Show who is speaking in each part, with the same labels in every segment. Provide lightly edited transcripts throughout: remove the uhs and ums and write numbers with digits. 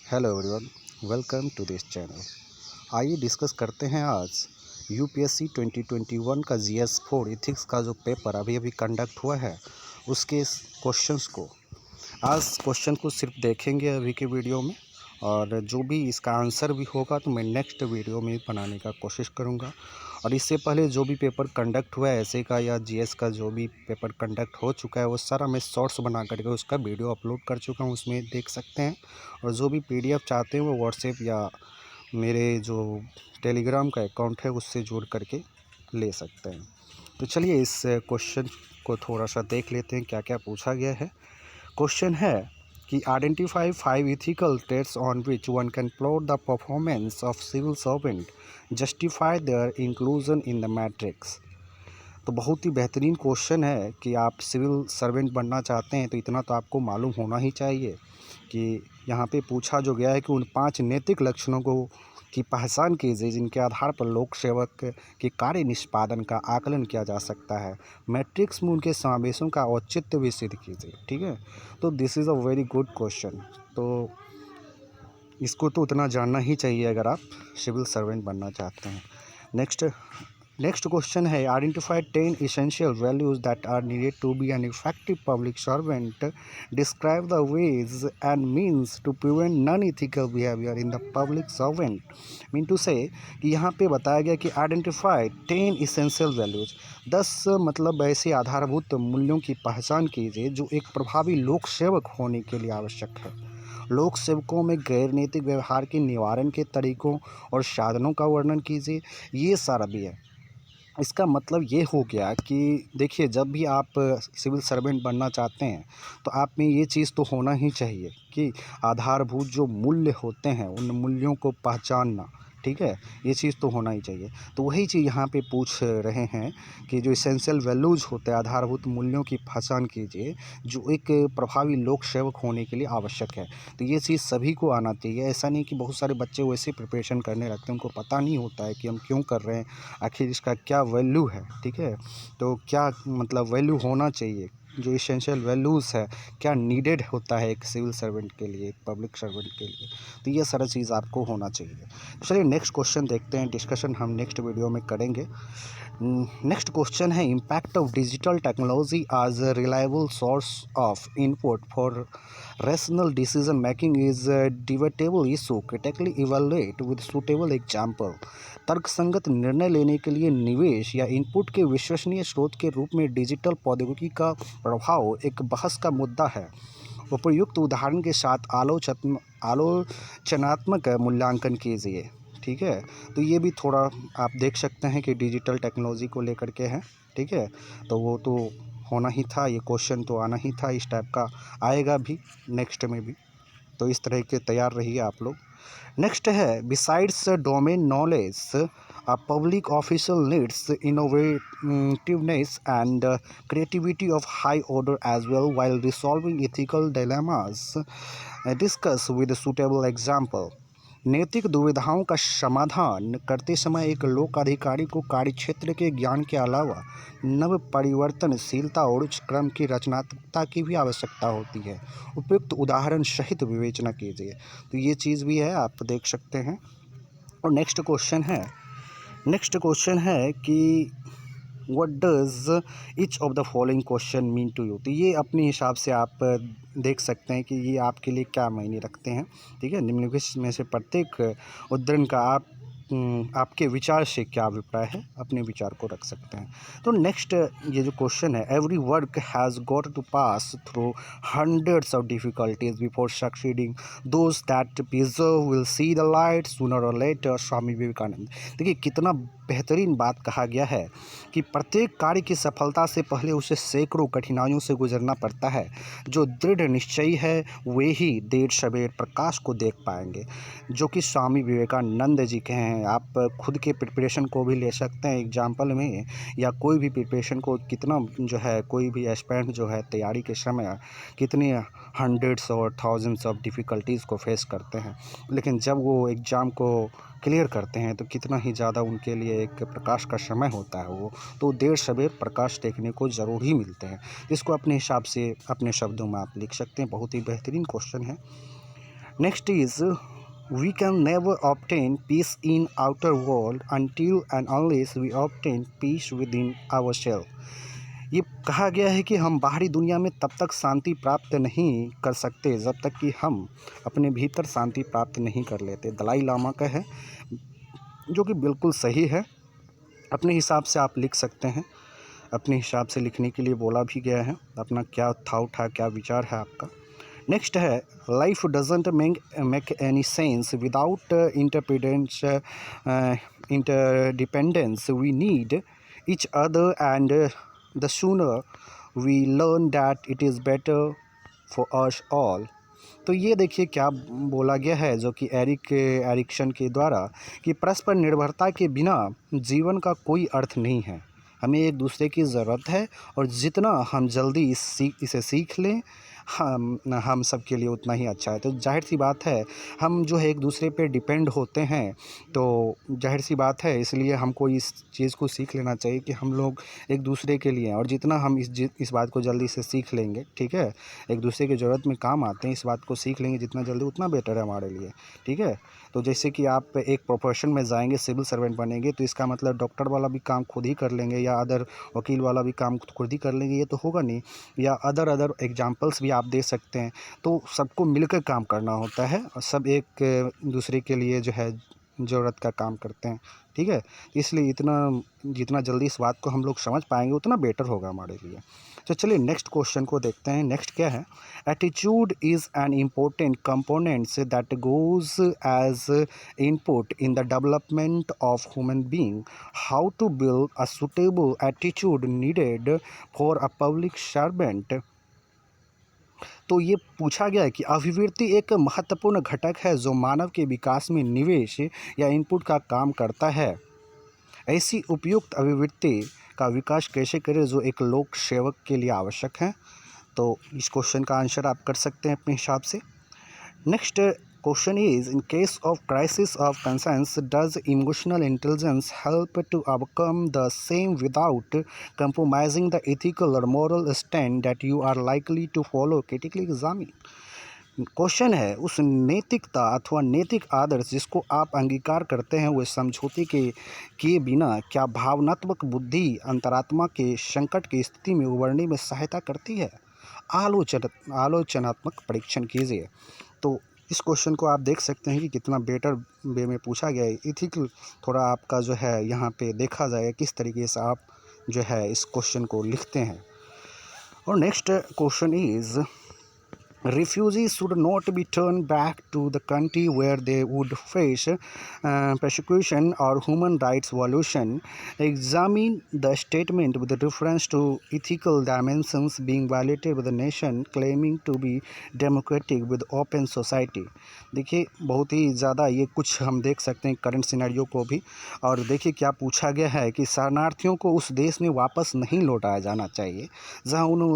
Speaker 1: Hello everyone, welcome to this channel. आइए discuss करते हैं आज यूपीएससी 2021 का जीएस 4 इथिक्स का जो पेपर अभी अभी कंडक्ट हुआ है उसके क्वेश्चंस को। आज क्वेश्चन को सिर्फ देखेंगे अभी के वीडियो में, और जो भी इसका आंसर भी होगा तो मैं नेक्स्ट वीडियो में बनाने का कोशिश करूँगा। और इससे पहले जो भी पेपर कंडक्ट हुआ है ऐसे का या जीएस का जो भी पेपर कंडक्ट हो चुका है वो सारा मैं शॉर्ट्स बना करके उसका वीडियो अपलोड कर चुका हूँ, उसमें देख सकते हैं। और जो भी पीडीएफ चाहते हैं वो व्हाट्सएप या मेरे जो टेलीग्राम का अकाउंट है उससे जोड़ करके ले सकते हैं। तो चलिए इस क्वेश्चन को थोड़ा सा देख लेते हैं क्या क्या पूछा गया है। क्वेश्चन है कि identify 5 ethical traits on which one can plot the performance of civil servant, justify their inclusion in the matrix. तो बहुत ही बेहतरीन क्वेश्चन है कि आप सिविल सर्वेंट बनना चाहते हैं तो इतना तो आपको मालूम होना ही चाहिए कि यहाँ पे पूछा जो गया है कि उन 5 नैतिक लक्षणों को की पहचान कीजिए जिनके आधार पर लोक सेवक के कार्य निष्पादन का आकलन किया जा सकता है। मैट्रिक्स में उनके समावेशों का औचित्य भी सिद्ध कीजिए। ठीक है, तो this is a very good question. तो इसको तो उतना जानना ही चाहिए अगर आप सिविल सर्वेंट बनना चाहते हैं। नेक्स्ट क्वेश्चन है identify 10 essential values that are needed to be an effective public servant. Describe the ways and means to prevent non-ethical behavior in the public servant. Mean to say कि यहाँ पे बताया गया कि आइडेंटिफाई 10 essential values, 10 मतलब ऐसे आधारभूत मूल्यों की पहचान कीजिए जो एक प्रभावी लोक सेवक होने के लिए आवश्यक है। लोक सेवकों में गैर नैतिक व्यवहार के निवारण के तरीकों और साधनों का वर्णन कीजिए। ये सारा भी है। इसका मतलब ये हो गया कि देखिए, जब भी आप सिविल सर्वेंट बनना चाहते हैं तो आप में ये चीज़ तो होना ही चाहिए कि आधारभूत जो मूल्य होते हैं उन मूल्यों को पहचानना। ठीक है, ये चीज़ तो होना ही चाहिए। तो वही चीज़ यहाँ पे पूछ रहे हैं कि जो इसेंशियल वैल्यूज़ होते हैं, आधारभूत मूल्यों की पहचान कीजिए जो एक प्रभावी लोक सेवक होने के लिए आवश्यक है। तो ये चीज़ सभी को आना चाहिए। ऐसा नहीं कि बहुत सारे बच्चे वैसे प्रिपरेशन करने लगते हैं, उनको पता नहीं होता है कि हम क्यों कर रहे हैं, आखिर इसका क्या वैल्यू है। ठीक है, तो क्या मतलब वैल्यू होना चाहिए, जो इसेंशियल वैल्यूज़ है क्या नीडेड होता है एक सिविल सर्वेंट के लिए, एक पब्लिक सर्वेंट के लिए। तो ये सारा चीज़ आपको होना चाहिए। चलिए नेक्स्ट क्वेश्चन देखते हैं, डिस्कशन हम नेक्स्ट वीडियो में करेंगे। नेक्स्ट क्वेश्चन है impact of digital technology as a reliable source of input for rational decision making is a debatable issue. Critically evaluate with suitable example. तर्कसंगत निर्णय लेने के लिए निवेश या इनपुट के विश्वसनीय स्रोत के रूप में डिजिटल प्रौद्योगिकी का प्रभाव एक बहस का मुद्दा है। उपयुक्त उदाहरण के साथ आलोचनात्मक मूल्यांकन कीजिए। ठीक है, तो ये भी थोड़ा आप देख सकते हैं कि डिजिटल टेक्नोलॉजी को लेकर के हैं। ठीक है, तो वो तो होना ही था, ये क्वेश्चन तो आना ही था, इस टाइप का आएगा भी नेक्स्ट में भी। तो इस तरह के तैयार रहिए आप लोग। नेक्स्ट है besides domain knowledge a public official needs innovativeness and creativity of high order as well while resolving ethical dilemmas. Discuss with a suitable example. नैतिक दुविधाओं का समाधान करते समय एक लोक अधिकारी को कार्यक्षेत्र के ज्ञान के अलावा नव परिवर्तनशीलता और उच्च क्रम की रचनात्मकता की भी आवश्यकता होती है। उपयुक्त उदाहरण सहित विवेचना कीजिए। तो ये चीज़ भी है, आप देख सकते हैं। और नेक्स्ट क्वेश्चन है कि what does each of the following question mean to you. तो ये अपने हिसाब से आप देख सकते हैं कि ये आपके लिए क्या मायने रखते हैं। ठीक है, निम्नलिखित में से प्रत्येक उद्धरण का आपके विचार से क्या अभिप्राय है, अपने विचार को रख सकते हैं। तो नेक्स्ट ये जो क्वेश्चन है, every work has got to pass through hundreds of difficulties before succeeding, those that persevere will see the light sooner or later. Swami Vivekananda. देखिए कितना बेहतरीन बात कहा गया है कि प्रत्येक कार्य की सफलता से पहले उसे सैकड़ों कठिनाइयों से गुजरना पड़ता है। जो दृढ़ निश्चयी है वे ही देर सवेर प्रकाश को देख पाएंगे, जो कि स्वामी विवेकानंद जी के हैं। आप खुद के प्रिपरेशन को भी ले सकते हैं एग्जाम्पल में, या कोई भी प्रिपरेशन को कितना जो है कोई भी एस्पिरेंट जो है तैयारी के समय कितने हंड्रेड्स और थाउजेंड्स ऑफ डिफ़िकल्टीज़ को फेस करते हैं, लेकिन जब वो एग्ज़ाम को क्लियर करते हैं तो कितना ही ज़्यादा उनके लिए एक प्रकाश का समय होता है। वो तो देर सवेर प्रकाश देखने को ज़रूर ही मिलते हैं। इसको अपने हिसाब से अपने शब्दों में आप लिख सकते हैं। बहुत ही बेहतरीन क्वेश्चन है। Next is we can never obtain peace in outer world until and unless we obtain peace within ourselves। ये कहा गया है कि हम बाहरी दुनिया में तब तक शांति प्राप्त नहीं कर सकते जब तक कि हम अपने भीतर शांति प्राप्त नहीं कर लेते। दलाई लामा का है, जो कि बिल्कुल सही है। अपने हिसाब से आप लिख सकते हैं, अपने हिसाब से लिखने के लिए बोला भी गया है। अपना क्या थाउट है, क्या विचार है आपका। नेक्स्ट है, life doesn't make any sense without interdependence. We need each other and the sooner we learn that it is better for us all. तो ये देखिए क्या बोला गया है, जो कि एरिक्सन के द्वारा, कि परस्पर निर्भरता के बिना जीवन का कोई अर्थ नहीं है। हमें एक दूसरे की ज़रूरत है, और जितना हम जल्दी इसे सीख लें हम सब के लिए उतना ही अच्छा है। तो जाहिर सी बात है, हम जो है एक दूसरे पे डिपेंड होते हैं, तो जाहिर सी बात है, इसलिए हमको इस चीज़ को सीख लेना चाहिए कि हम लोग एक दूसरे के लिए हैं। और जितना हम इस बात को जल्दी से सीख लेंगे, ठीक है, एक दूसरे की ज़रूरत में काम आते हैं, इस बात को सीख लेंगे जितना जल्दी उतना बेटर है हमारे लिए, ठीक है। तो जैसे कि आप एक प्रोफेशन में जाएंगे, सिविल सर्वेंट बनेंगे, तो इसका मतलब डॉक्टर वाला भी काम खुद ही कर लेंगे, या अदर वकील वाला भी काम खुद ही कर लेंगे, ये तो होगा नहीं। या अदर एग्जांपल्स भी आप दे सकते हैं। तो सबको मिलकर काम करना होता है, और सब एक दूसरे के लिए जो है ज़रूरत का काम करते हैं, ठीक है। इसलिए जितना जल्दी इस बात को हम लोग समझ पाएंगे उतना बेटर होगा हमारे लिए। तो चलिए नेक्स्ट क्वेश्चन को देखते हैं। नेक्स्ट क्या है, attitude is an important components that goes as input in the development of human being. How to build a suitable attitude needed for a public servant. तो ये पूछा गया है कि अभिवृत्ति एक महत्वपूर्ण घटक है जो मानव के विकास में निवेश या इनपुट का काम करता है। ऐसी उपयुक्त अभिवृत्ति का विकास कैसे करें जो एक लोक सेवक के लिए आवश्यक है। तो इस क्वेश्चन का आंसर आप कर सकते हैं अपने हिसाब से। Next question is, in case of crisis of conscience, does emotional intelligence help to overcome the same without compromising the ethical or moral stand that you are likely to follow? Critically examine। Question है, उस नैतिकता अथवा नैतिक आदर्श जिसको आप अंगीकार करते हैं, वह समझौते के किए बिना क्या भावनात्मक बुद्धि अंतरात्मा के संकट की स्थिति में उबरने में सहायता करती है। आलोचनात्मक परीक्षण कीजिए। तो इस क्वेश्चन को आप देख सकते हैं कि कितना बेटर वे में पूछा गया है। इथिकल थोड़ा आपका जो है यहाँ पे देखा जाए किस तरीके से आप जो है इस क्वेश्चन को लिखते हैं। और next question is, refugees should not be turned back to the country where they would face persecution or human rights violation. Examine the statement with reference to ethical dimensions being violated by the nation claiming to be democratic with open society। देखिए बहुत ही ज़्यादा ये कुछ हम देख सकते हैं current scenario को भी। और देखिए क्या पूछा गया है कि शरणार्थियों को उस देश में वापस नहीं लौटाया जाना चाहिए जहां उन्हें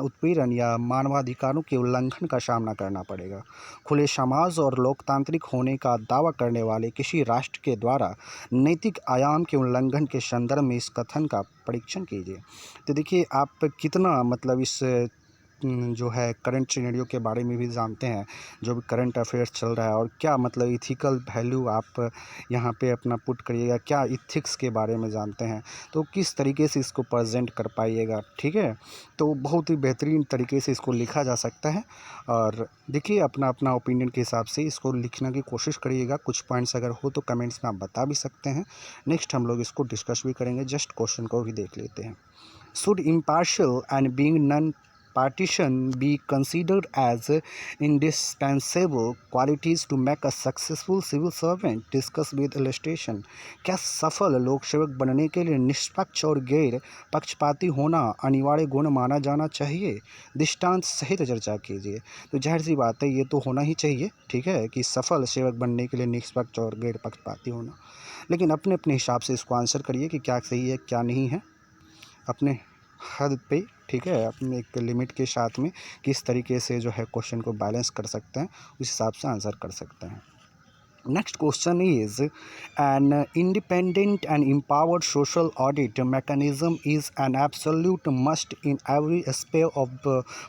Speaker 1: उत्पीड़न या मानवाधिकारों के उल्लंघन का सामना करना पड़ेगा। खुले समाज और लोकतांत्रिक होने का दावा करने वाले किसी राष्ट्र के द्वारा नैतिक आयाम के उल्लंघन के संदर्भ में इस कथन का परीक्षण कीजिए। तो देखिए आप कितना मतलब इस जो है करंट सिनेरियो के बारे में भी जानते हैं, जो भी करंट अफेयर्स चल रहा है, और क्या मतलब इथिकल वैल्यू आप यहाँ पे अपना पुट करिएगा, क्या इथिक्स के बारे में जानते हैं, तो किस तरीके से इसको प्रेजेंट कर पाइएगा, ठीक है। तो बहुत ही बेहतरीन तरीके से इसको लिखा जा सकता है। और देखिए अपना अपना ओपिनियन के हिसाब से इसको लिखने की कोशिश करिएगा। कुछ पॉइंट्स अगर हो तो कमेंट्स में आप बता भी सकते हैं। नेक्स्ट हम लोग इसको डिस्कस भी करेंगे। जस्ट क्वेश्चन को भी देख लेते हैं। Should impartial and being non partition be considered as indispensable qualities to make a successful civil servant? Discuss with illustration। क्या सफल लोक सेवक बनने के लिए निष्पक्ष और गैर पक्षपाती होना अनिवार्य गुण माना जाना चाहिए? दृष्टांत सहित चर्चा कीजिए। तो जाहिर सी बात है, ये तो होना ही चाहिए, ठीक है, कि सफल सेवक बनने के लिए निष्पक्ष और गैर पक्षपाती होना। लेकिन अपने अपने हिसाब से इसको आंसर करिए कि क्या सही है क्या नहीं है, अपने हद पे, ठीक है, अपने एक लिमिट के साथ में किस तरीके से जो है क्वेश्चन को बैलेंस कर सकते हैं, उस हिसाब से आंसर कर सकते हैं। Next question is, an independent and empowered social audit mechanism is an absolute must in every aspect of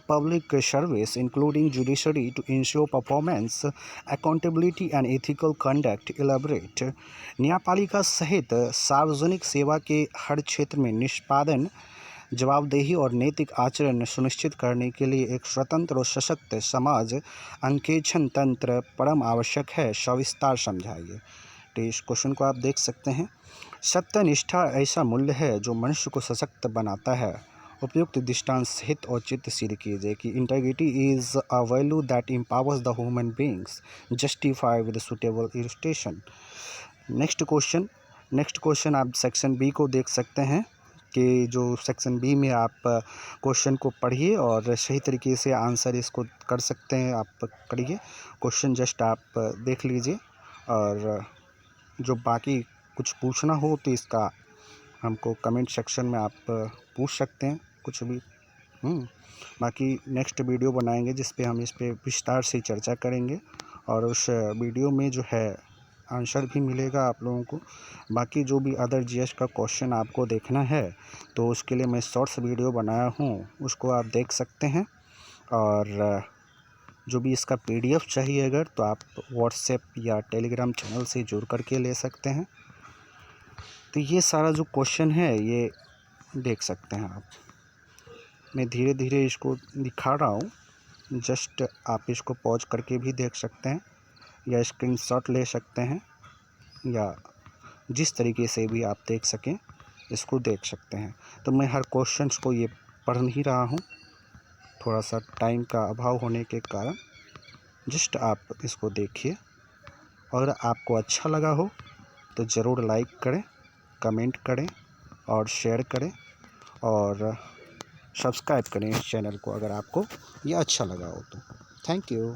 Speaker 1: public service, including judiciary, to ensure performance, accountability and ethical conduct. Elaborate. न्यायपालिका सहित सार्वजनिक सेवा के हर क्षेत्र में निष्पादन, जवाबदेही और नैतिक आचरण सुनिश्चित करने के लिए एक स्वतंत्र और सशक्त समाज अंकेक्षण तंत्र परम आवश्यक है। सविस्तार समझाइए। तो इस क्वेश्चन को आप देख सकते हैं। सत्यनिष्ठा ऐसा मूल्य है जो मनुष्य को सशक्त बनाता है। उपयुक्त दृष्टांत सहित औचित्य सिद्ध कीजिए कि integrity is a value that empowers the human beings, justify with suitable illustration. Next question आप सेक्शन बी को देख सकते हैं कि जो सेक्शन बी में आप क्वेश्चन को पढ़िए और सही तरीके से आंसर इसको कर सकते हैं। आप करिए क्वेश्चन, जस्ट आप देख लीजिए और जो बाकी कुछ पूछना हो तो इसका हमको कमेंट सेक्शन में आप पूछ सकते हैं कुछ भी। बाकी नेक्स्ट वीडियो बनाएंगे जिस पे हम इस पे विस्तार से चर्चा करेंगे और उस वीडियो में जो है आंसर भी मिलेगा आप लोगों को। बाकी जो भी अदर जीएस का क्वेश्चन आपको देखना है तो उसके लिए मैं शॉर्ट्स वीडियो बनाया हूँ, उसको आप देख सकते हैं। और जो भी इसका पीडीएफ चाहिए अगर तो आप व्हाट्सएप या टेलीग्राम चैनल से जुड़ करके ले सकते हैं। तो ये सारा जो क्वेश्चन है ये देख सकते हैं आप। मैं धीरे धीरे इसको दिखा रहा हूँ, जस्ट आप इसको पॉज करके भी देख सकते हैं या स्क्रीनशॉट ले सकते हैं या जिस तरीके से भी आप देख सकें इसको देख सकते हैं। तो मैं हर क्वेश्चंस को ये पढ़ नहीं रहा हूँ, थोड़ा सा टाइम का अभाव होने के कारण। जस्ट आप इसको देखिए और आपको अच्छा लगा हो तो ज़रूर लाइक करें, कमेंट करें और शेयर करें और सब्सक्राइब करें इस चैनल को अगर आपको ये अच्छा लगा हो तो। Thank you.